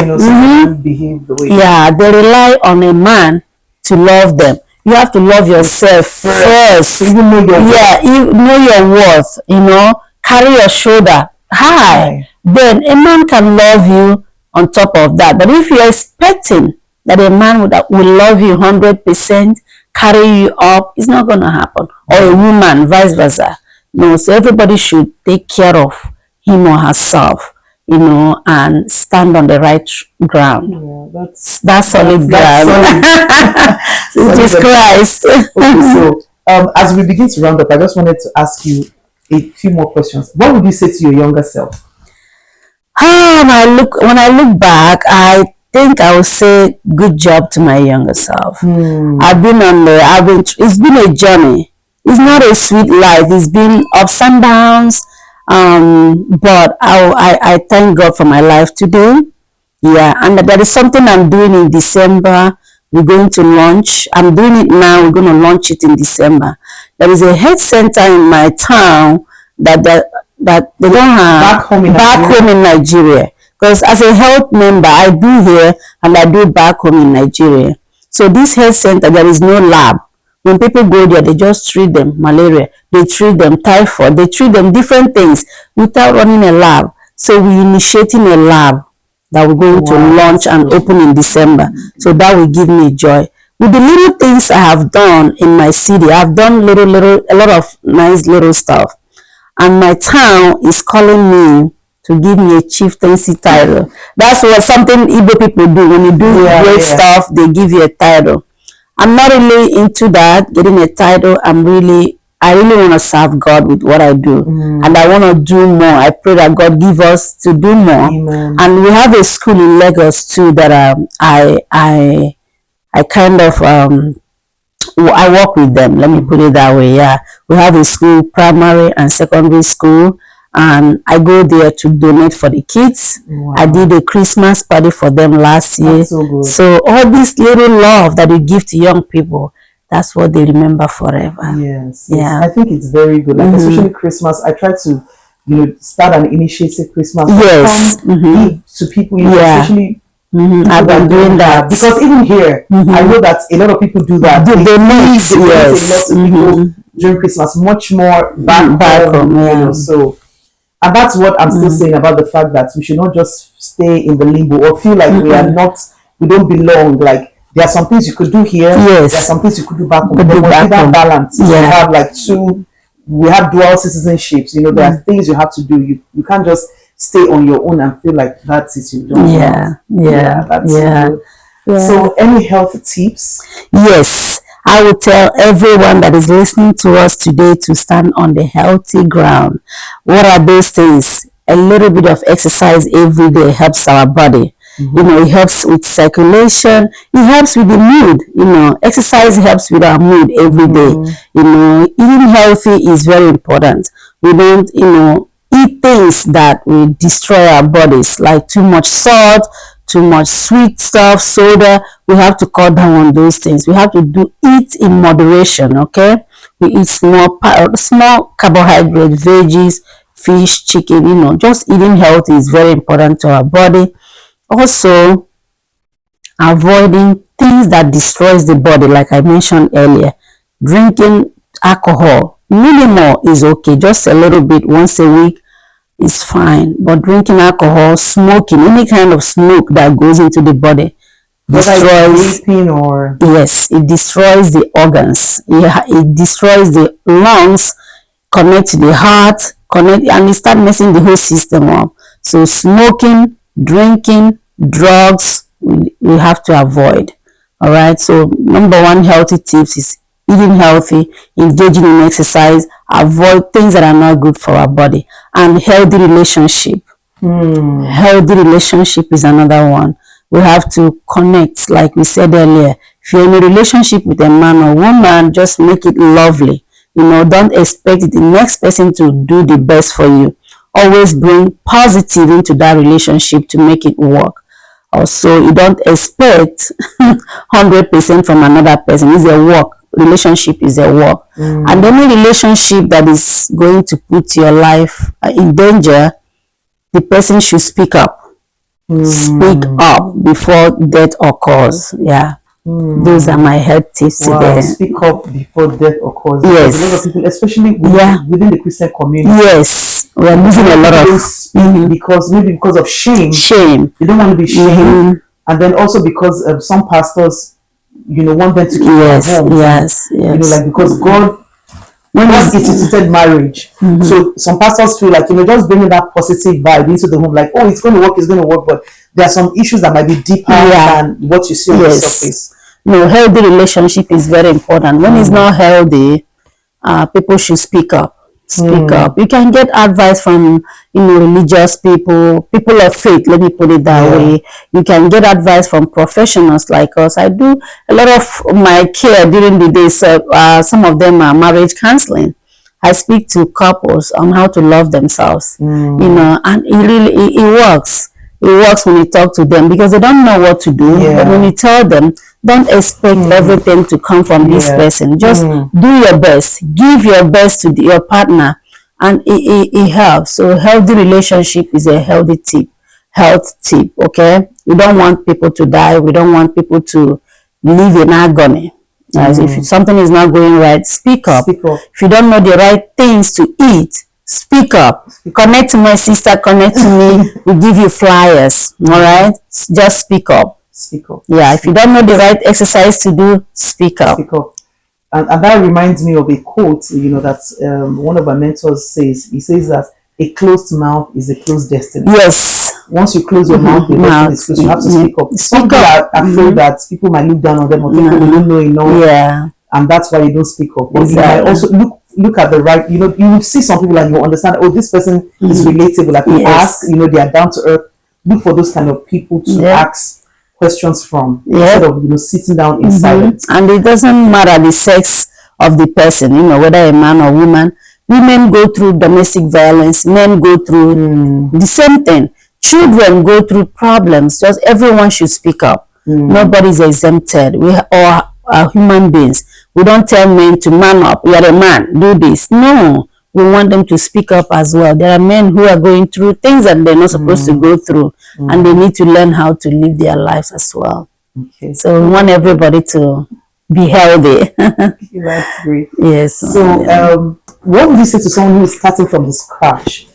behave the way they rely on a man to love them. You have to love yourself first. Even know you know your worth, carry your shoulder high. Then a man can love you on top of that. But if you're expecting that a man will love you 100% carry you up. It's not going to happen. Or a woman, vice versa. So everybody should take care of him or herself, and stand on the right ground. Yeah, that's solid ground. Jesus Christ. Okay, so as we begin to round up, I just wanted to ask you a few more questions. What would you say to your younger self? When I look back, I think I would say good job to my younger self. It's been a journey. It's not a sweet life. It's been ups and downs. But I thank God for my life today. Yeah, and there is something I'm doing in December. We're going to launch. I'm doing it now. We're going to launch it in December. There is a health center in my town that they don't have back home in Nigeria. Because as a health member, I do here and I do back home in Nigeria. So this health center, there is no lab. When people go there, they just treat them malaria, they treat them typhoid, they treat them different things without running a lab. So we're initiating a lab that we're going to launch and open in December. So that will give me joy. With the little things I have done in my city, I've done a lot of nice little stuff. And my town is calling me to give me a chieftaincy title. That's what something Igbo people do. When you do great stuff, they give you a title. I'm not really into that, getting a title. I really want to serve God with what I do. And I want to do more. I pray that God give us to do more. Amen. And we have a school in Lagos too that I kind of I work with them. Let me put it that way. Yeah, we have a school, primary and secondary school, and I go there to donate for the kids. I did a Christmas party for them last year. That's so good. So all this little love that you give to young people, that's what they remember forever. Yes. Yeah. I think it's very good. Like especially Christmas, I try to start an initiative Christmas. Yes. Give to people, especially. I've been doing that because even here, I know that a lot of people do that. They need people during Christmas, much more back home. So, and that's what I'm still saying about the fact that we should not just stay in the limbo or feel like we don't belong. Like there are some things you could do here, there are some things you could do back home. But that balance, we have we have dual citizenships. There are things you have to do. You can't just stay on your own and feel like that's it. You don't. That's good. So, any health tips? Yes, I would tell everyone that is listening to us today to stand on the healthy ground. What are those things? A little bit of exercise every day helps our body. It helps with circulation. It helps with the mood. Exercise helps with our mood every day. Eating healthy is very important. We don't, eat things that will destroy our bodies, like too much salt, too much sweet stuff, soda. We have to cut down on those things. We have to eat in moderation, okay? We eat small carbohydrate, veggies, fish, chicken, just eating healthy is very important to our body. Also, avoiding things that destroys the body, like I mentioned earlier. Drinking alcohol, minimal is okay, just a little bit once a week is fine. But drinking alcohol, smoking, any kind of smoke that goes into the body destroys. Yes, it destroys the organs. It destroys the lungs, connect to the heart, and it start messing the whole system up. So smoking, drinking, drugs, we have to avoid. All right. So number one healthy tips is eating healthy, engaging in exercise, avoid things that are not good for our body, and healthy relationship. Healthy relationship is another one. We have to connect, like we said earlier. If you're in a relationship with a man or woman, just make it lovely. Don't expect the next person to do the best for you. Always bring positive into that relationship to make it work. Also, you don't expect 100% from another person. It's a work. Relationship is a work. And any relationship that is going to put your life in danger, the person should speak up. Speak up before death occurs. Those are my health tips today. Speak up before death occurs. Yes. A lot of people, especially within the Christian community. Yes, we are losing a lot of because of shame. Shame. You don't want to be shamed, and then also because some pastors want them to keep Yes, their homes. yes, yes. Like, because God instituted marriage. So some pastors feel like, just bringing that positive vibe into the home, like, oh, it's going to work, but there are some issues that might be deeper than what you see on the surface. No, healthy relationship is very important. When it's not healthy, people should speak up. Speak up. You can get advice from religious people of faith, let me put it that way. You can get advice from professionals like us. I do a lot of my care during the day, so some of them are marriage counseling. I speak to couples on how to love themselves, and it works. It works when you talk to them, because they don't know what to do. But when you tell them, don't expect everything to come from this person. Just do your best. Give your best to your partner, and it helps. So healthy relationship is a health tip, okay? We don't want people to die. We don't want people to live in agony. If something is not going right, speak up. If you don't know the right things to eat, speak up. Connect to my sister, connect to me. We give you flyers, all right? Just speak up. Yeah, if you don't know the right exercise to do, speak up. And that reminds me of a quote, that one of my mentors says. He says that a closed mouth is a closed destiny. Yes. Once you close your mouth, your destiny is closed. You have to speak up. Some people are afraid that people might look down on them, or think they don't know enough. Yeah. And that's why you don't speak up. But you might also look at the right, you will see some people and you understand, oh, this person is relatable. Like you ask, they are down to earth. Look for those kind of people to ask questions from, instead of sitting down in silence. And it doesn't matter the sex of the person, whether a man or woman. Women go through domestic violence, men go through the same thing. Children go through problems. Just everyone should speak up. Nobody's exempted. We all are human beings. We don't tell men to man up. You are a man, do this. No, we want them to speak up as well. There are men who are going through things that they're not supposed to go through, and they need to learn how to live their lives as well. Okay. So we want everybody to be healthy. That's great. Yes. So, what would you say to someone who is starting from the scratch,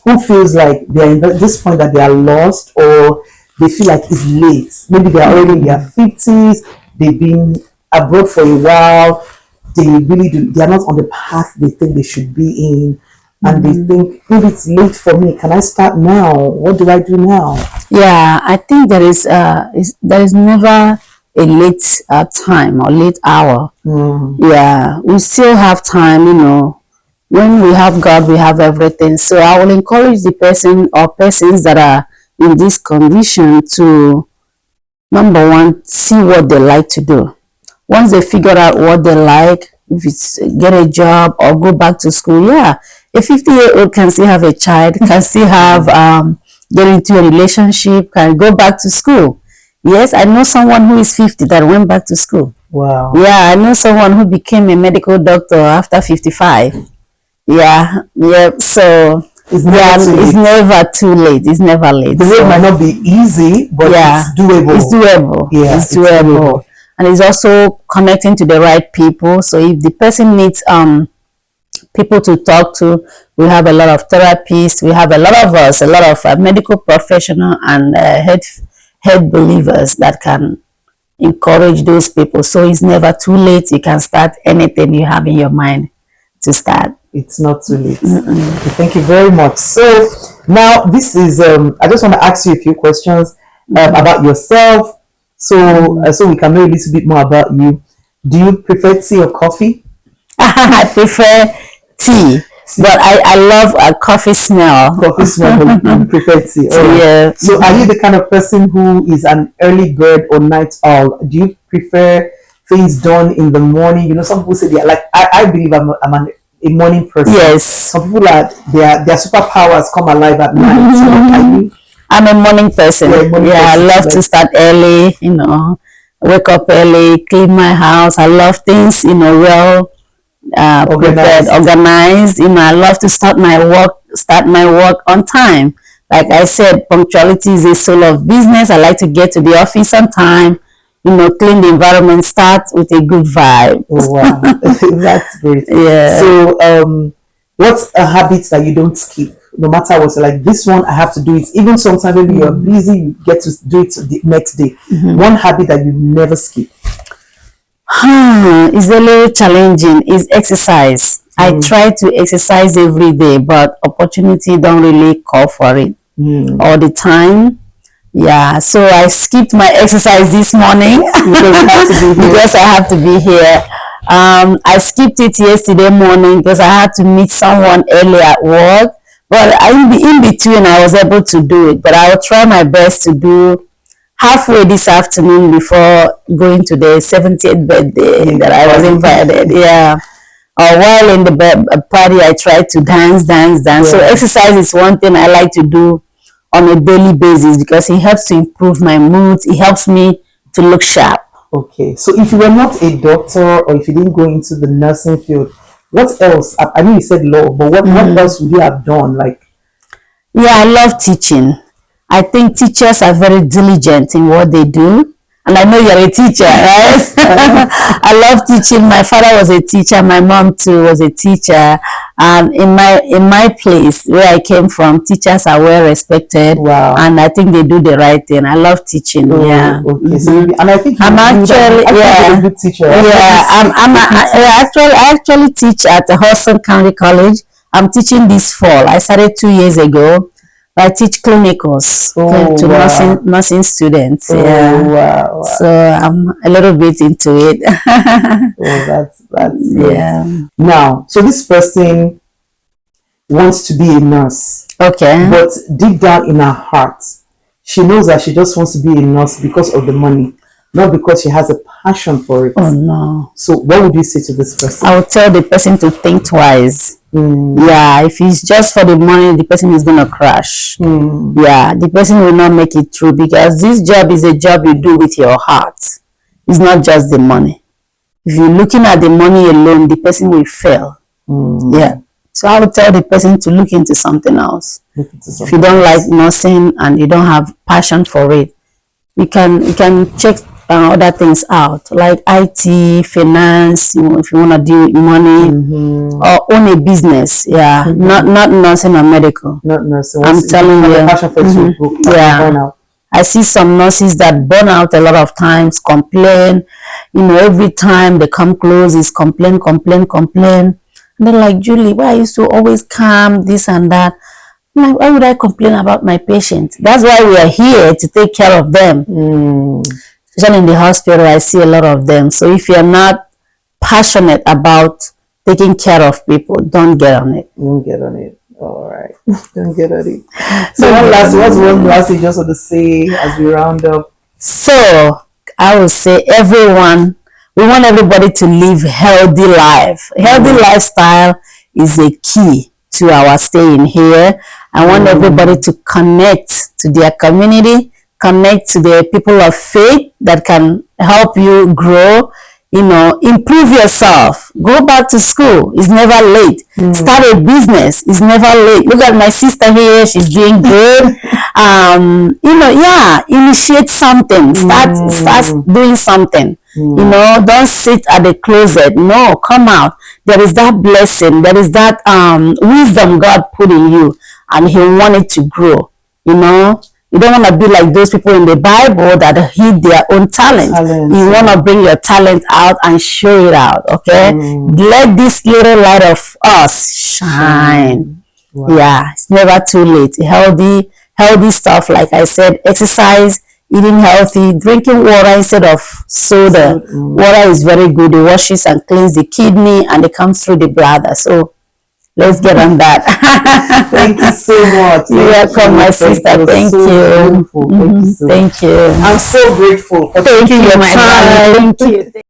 who feels like they're at this point that they are lost, or they feel like it's late? Maybe they are already in their 50s, they've been abroad for a while, they are not on the path they think they should be in, and they think, maybe it's late for me. Can I start now? What do I do now? Yeah, I think there is never a late time or late hour. Yeah, we still have time, when we have God, we have everything. So I will encourage the person or persons that are in this condition to, number one, see what they like to do. Once they figure out what they like, if it's get a job or go back to school, a 50-year-old can still have a child, can still have get into a relationship, can go back to school. Yes, I know someone who is 50 that went back to school. Wow. Yeah, I know someone who became a medical doctor after 55. Yeah. So it's never too late. It's never late. The way might not be easy, but it's doable. It's doable. Yeah, it's doable. And it's also connecting to the right people. So if the person needs people to talk to, we have a lot of therapists. We have a lot of medical professionals and head believers that can encourage those people. So it's never too late. You can start anything you have in your mind to start. It's not too late. Okay, thank you very much. So now this is, I just want to ask you a few questions about yourself. So we can know a little bit more about you. Do you prefer tea or coffee? I prefer tea. But I love a coffee smell. Coffee smell, you prefer tea. Oh. Yeah. So are you the kind of person who is an early bird or night owl? Do you prefer things done in the morning? Some people say they are like, I believe I'm a morning person. Yes. Some people are, their superpowers come alive at night. So I'm a morning person. I love to start early, wake up early, clean my house. I love things, well prepared, organized. I love to start my work on time. Like I said, punctuality is a soul of business. I like to get to the office on time, clean the environment, start with a good vibe. Oh, wow. That's great. Yeah. So, what's a habit that you don't skip? No matter what, so like this one, I have to do it. Even sometimes when you're busy, you get to do it the next day. One habit that you never skip. It's a little challenging. It's exercise. I try to exercise every day, but opportunity don't really call for it all the time. Yeah, so I skipped my exercise this morning because I have to be here. I skipped it yesterday morning because I had to meet someone early at work. But in between, I was able to do it. But I will try my best to do halfway this afternoon before going to the 70th birthday that I was invited. Yeah. While in the party, I try to dance. Yeah. So exercise is one thing I like to do on a daily basis because it helps to improve my mood. It helps me to look sharp. Okay. So if you were not a doctor or if you didn't go into the nursing field, what else? I mean, you said law, but what else would you have done? Like, yeah, I love teaching. I think teachers are very diligent in what they do. And I know you're a teacher, right? I love teaching. My father was a teacher. My mom too was a teacher. In my place where I came from, teachers are well respected. Wow. And I think they do the right thing. I love teaching. Yeah. Okay. So and I think I'm actually a good teacher. Yeah. I actually teach at the Hudson County College. I'm teaching this fall. I started 2 years ago. I teach clinicals to nursing students. Wow. So I'm a little bit into it. That's yeah. Now, so this person wants to be a nurse. Okay. But deep down in her heart, she knows that she just wants to be a nurse because of the money, not because she has a passion for it. Oh no. So what would you say to this person? I would tell the person to think twice. Yeah, if it's just for the money, the person is gonna crash. Yeah, the person will not make it through because this job is a job you do with your heart. It's not just the money. If you're looking at the money alone, the person will fail. Yeah. So I would tell the person to look into something else. If you don't like nursing and you don't have passion for it, you can check other things out like IT, finance, if you want to deal with money or own a business. Yeah, not nursing or medical. Not nursing. I'm telling you. Passion for it, yeah. I see some nurses that burn out a lot of times, complain. Every time they come close is complain. And they're like, Julie, why are you so always calm, this and that? I'm like, why would I complain about my patient? That's why we are here, to take care of them. Especially in the hospital, I see a lot of them. So if you're not passionate about taking care of people, don't get on it. Don't get on it. All right. Don't get on it. So what's one last thing you just want to say as we round up? So I would say we want everybody to live healthy life. Healthy lifestyle is a key to our staying here. I want everybody to connect to their community, connect to the people of faith that can help you grow, improve yourself. Go back to school. It's never late. Start a business. It's never late. Look at my sister here. She's doing good. Initiate something. Start doing something. Don't sit at the closet. No, come out. There is that blessing. There is that wisdom God put in you, and He wanted to grow. You don't want to be like those people in the Bible that hid their own talent. You want to bring your talent out and show it out, okay? Let this little light of us shine. Wow. Yeah, it's never too late. Healthy stuff, like I said, exercise, eating healthy, drinking water instead of soda. Water is very good. It washes and cleans the kidney and it comes through the bladder. So let's get on that. Thank you so much. You're welcome, my sister. Thank you. Thank you so much. Thank you. I'm so grateful for taking your time. Thank you.